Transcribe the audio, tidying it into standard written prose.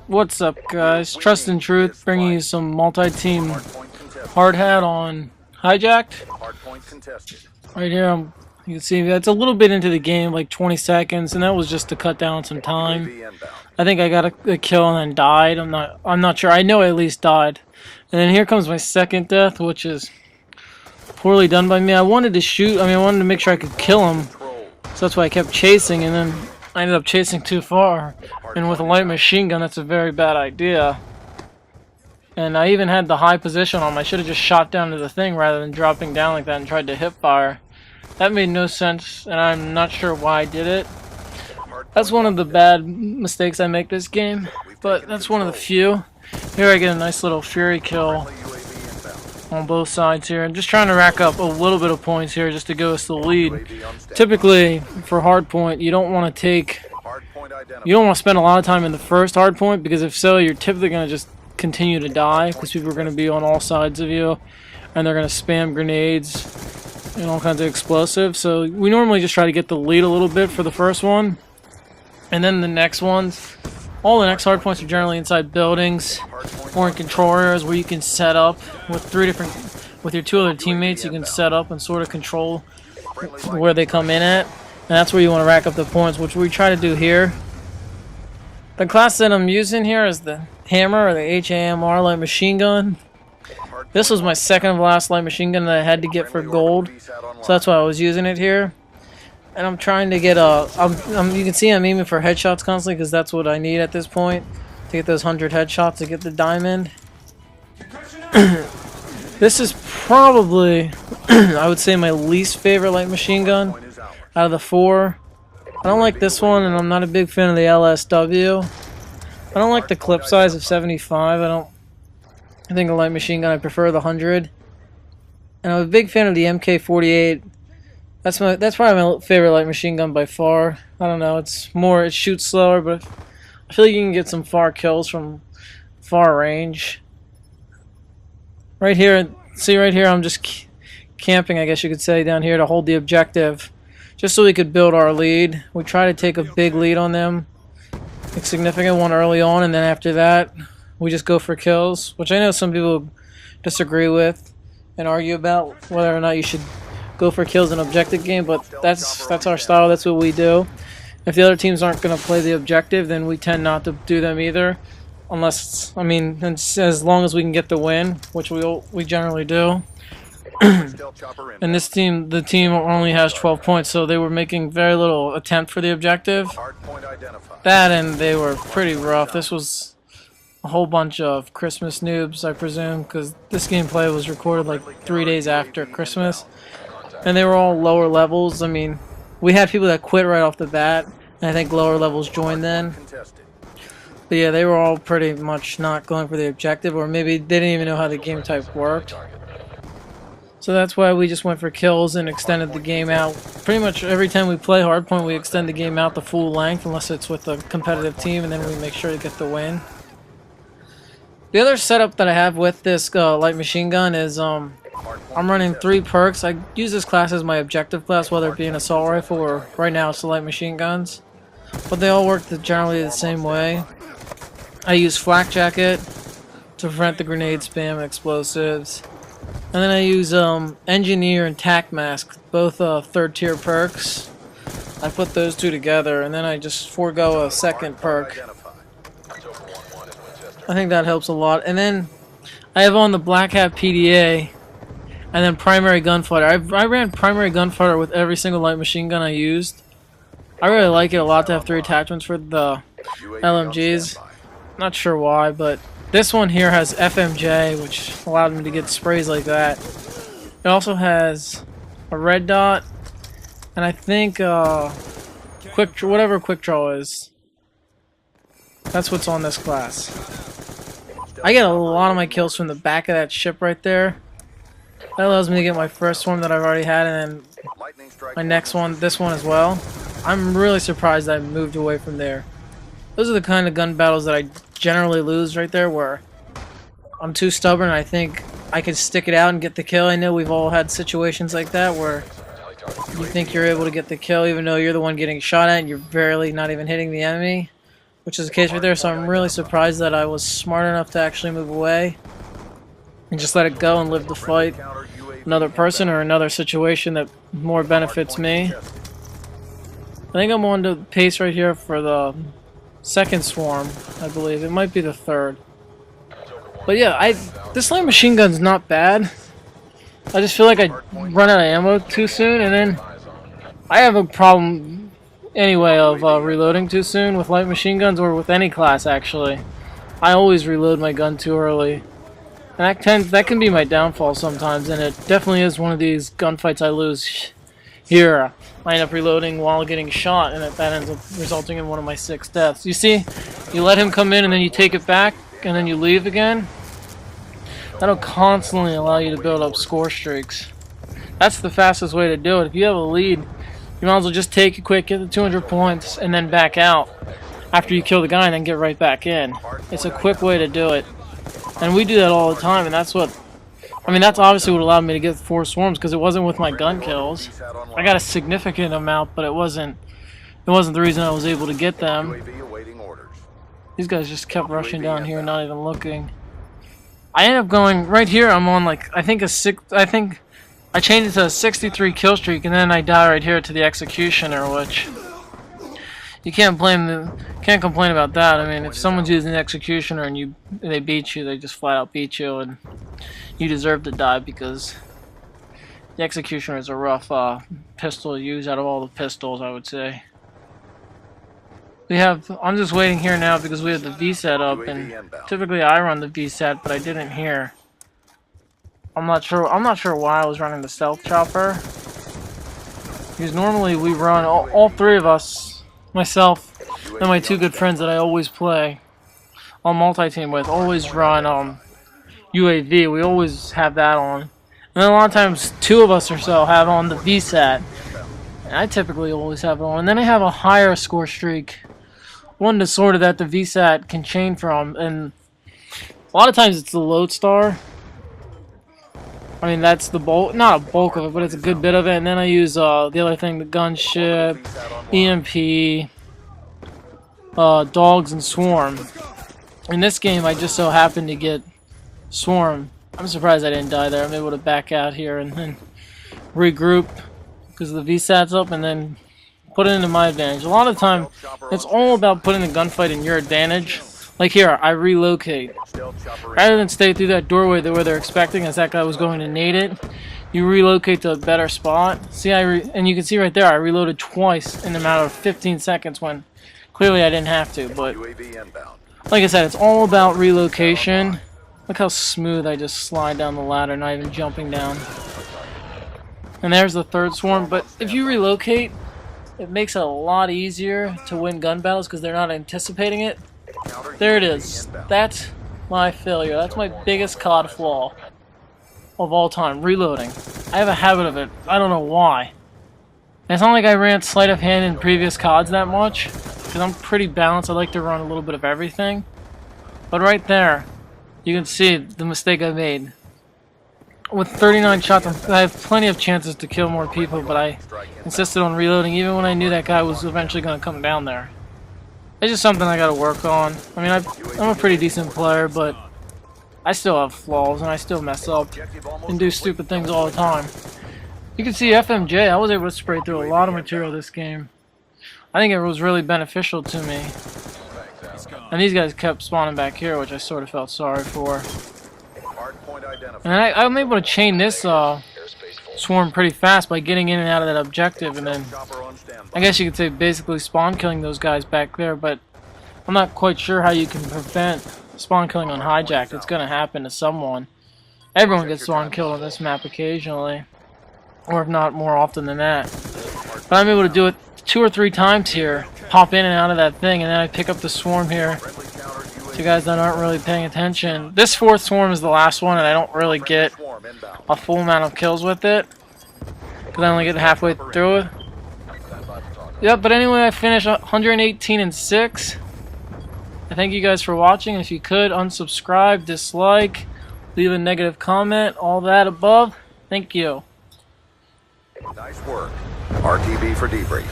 What's up, guys? Trust and Truth bringing you some multi-team hard hat on Hijacked. Right here, you can see that's a little bit into the game, like 20 seconds, and that was just to cut down some time. I think I got a kill and then died. I'm not sure. I know I at least died. And then here comes my second death, which is poorly done by me. I wanted to shoot. I wanted to make sure I could kill him, so that's why I kept chasing, and then I ended up chasing too far. And with a light machine gun, that's a very bad idea. And I even had the high position on him. I should have just shot down to the thing rather than dropping down like that and tried to hip fire. That made no sense, and I'm not sure why I did it. That's one of the bad mistakes I make this game, but that's one of the few. Here I get a nice little Fury kill on both sides here. I'm just trying to rack up a little bit of points here just to give us the lead. Typically, for hardpoint, you don't want to spend a lot of time in the first hardpoint, because if so, you're typically going to just continue to die, because people are going to be on all sides of you, and they're going to spam grenades and all kinds of explosives. So we normally just try to get the lead a little bit for the first one, and then the next ones. All the next hardpoints are generally inside buildings or in control areas where you can set up with your two other teammates. You can set up and sort of control where they come in at, and that's where you want to rack up the points, which we try to do here. The class that I'm using here is the Hammer, or the HAMR light machine gun. This was my second to last light machine gun that I had to get for gold, so that's why I was using it here. And I'm trying to get you can see I'm aiming for headshots constantly, because that's what I need at this point to get those 100 headshots to get the diamond. This is probably, I would say, my least favorite light machine gun out of the four. I don't like this one, and I'm not a big fan of the LSW. I don't like the clip size of 75. I think a light machine gun, I prefer the 100. And I'm a big fan of the MK48. That's probably my favorite light machine gun by far. I don't know, it shoots slower, but I feel like you can get some far kills from far range. Right here, see right here, I'm just camping, I guess you could say, down here to hold the objective, just so we could build our lead. We try to take a big lead on them, a significant one early on, and then after that, we just go for kills, which I know some people disagree with and argue about whether or not you should go for kills in an objective game, but that's our style. That's what we do. If the other teams aren't going to play the objective, then we tend not to do them either, unless, as long as we can get the win, which we generally do. And this team, the team only has 12 points, so they were making very little attempt for the objective. That, and they were pretty rough. This was a whole bunch of Christmas noobs, I presume, because this gameplay was recorded like 3 days after Christmas. And they were all lower levels. We had people that quit right off the bat, and I think lower levels joined then. But yeah, they were all pretty much not going for the objective, or maybe they didn't even know how the game type worked. So that's why we just went for kills and extended the game out. Pretty much every time we play Hardpoint, we extend the game out the full length, unless it's with a competitive team, and then we make sure to get the win. The other setup that I have with this light machine gun is I'm running 3 perks. I use this class as my objective class, whether it be an assault rifle or right now it's the light machine guns. But they all work generally the same way. I use Flak Jacket to prevent the grenade spam and explosives. And then I use Engineer and Tac Mask, both 3rd tier perks. I put those two together, and then I just forego a second perk. I think that helps a lot. And then I have on the Black Hat PDA, and then Primary Gunfighter. I ran Primary Gunfighter with every single light machine gun I used. I really like it a lot to have 3 attachments for the LMGs. Not sure why, but this one here has FMJ, which allowed me to get sprays like that. It also has a red dot, and I think whatever quick draw is. That's what's on this class. I get a lot of my kills from the back of that ship right there. That allows me to get my first one that I've already had, and then my next one, this one as well. I'm really surprised I moved away from there. Those are the kind of gun battles that I generally lose right there, where I'm too stubborn and I think I can stick it out and get the kill. I know we've all had situations like that where you think you're able to get the kill even though you're the one getting shot at and you're barely not even hitting the enemy. which is the case right there. So I'm really surprised that I was smart enough to actually move away and just let it go and live to fight another person or another situation that more benefits me. I think I'm on the pace right here for the second swarm, I believe. It might be the third. But yeah, this light machine gun's not bad. I just feel like I run out of ammo too soon, and then I have a problem anyway of reloading too soon with light machine guns, or with any class actually. I always reload my gun too early. And that can be my downfall sometimes, and it definitely is one of these gunfights I lose here. I end up reloading while getting shot, and that ends up resulting in one of my 6 deaths. You see, you let him come in and then you take it back, and then you leave again. That'll constantly allow you to build up score streaks. That's the fastest way to do it. If you have a lead, you might as well just take it quick, get the 200 points, and then back out after you kill the guy and then get right back in. It's a quick way to do it. And we do that all the time, and that's obviously what allowed me to get 4 swarms, because it wasn't with my gun kills. I got a significant amount, but it wasn't the reason I was able to get them. These guys just kept rushing down here, not even looking. I ended up going right here. I'm on like I think I changed it to a 63 kill streak, and then I die right here to the executioner, which you can't complain about that. I mean, if someone's using the executioner and they beat you, they just flat out beat you, and you deserve to die, because the executioner is a rough pistol to use out of all the pistols, I would say. I'm just waiting here now because we have the VSAT up, and typically I run the VSAT, but I didn't here. I'm not sure why I was running the stealth chopper, because normally we run all 3 of us, myself and my 2 good friends that I always play on multi-team with, always run UAV. We always have that on, and then a lot of times 2 of us or so have on the VSAT, and I typically always have it on. And then I have a higher score streak, one to sort of that the VSAT can chain from, and a lot of times it's the Lodestar. I mean, that's the bulk, not a bulk of it, but it's a good bit of it. And then I use the other thing, the gunship, EMP, dogs, and swarm. In this game, I just so happened to get swarm. I'm surprised I didn't die there. I'm able to back out here and then regroup because the VSAT's up, and then put it into my advantage. A lot of the time, it's all about putting the gunfight in your advantage. Like here, I relocate. Rather than stay through that doorway where they're expecting, as that guy was going to nade it, you relocate to a better spot. See, and you can see right there, I reloaded twice in a matter of 15 seconds when clearly I didn't have to. But like I said, it's all about relocation. Look how smooth I just slide down the ladder, not even jumping down. And there's the 3rd swarm. But if you relocate, it makes it a lot easier to win gun battles because they're not anticipating it. There it is. That's my failure. That's my biggest COD flaw of all time. Reloading. I have a habit of it. I don't know why. And it's not like I ran sleight of hand in previous CODs that much, because I'm pretty balanced. I like to run a little bit of everything. But right there, you can see the mistake I made. With 39 shots, I have plenty of chances to kill more people, but I insisted on reloading even when I knew that guy was eventually going to come down there. It's just something I got to work on. I mean, I'm a pretty decent player, but I still have flaws, and I still mess up and do stupid things all the time. You can see FMJ, I was able to spray through a lot of material this game. I think it was really beneficial to me. And these guys kept spawning back here, which I sort of felt sorry for. And I'm able to chain this swarm pretty fast by getting in and out of that objective, and then I guess you could say basically spawn killing those guys back there, but I'm not quite sure how you can prevent spawn killing on hijack. It's going to happen to someone. Everyone gets spawn killed on this map occasionally, or if not more often than that. But I'm able to do it 2 or 3 times here, pop in and out of that thing, and then I pick up the swarm here. To guys that aren't really paying attention. This 4th swarm is the last one, and I don't really get a full amount of kills with it, because I only get halfway through it. Yep, but anyway, I finished 118 and 6. I thank you guys for watching. If you could, unsubscribe, dislike, leave a negative comment, all that above. Thank you. Nice work. RTV for debrief.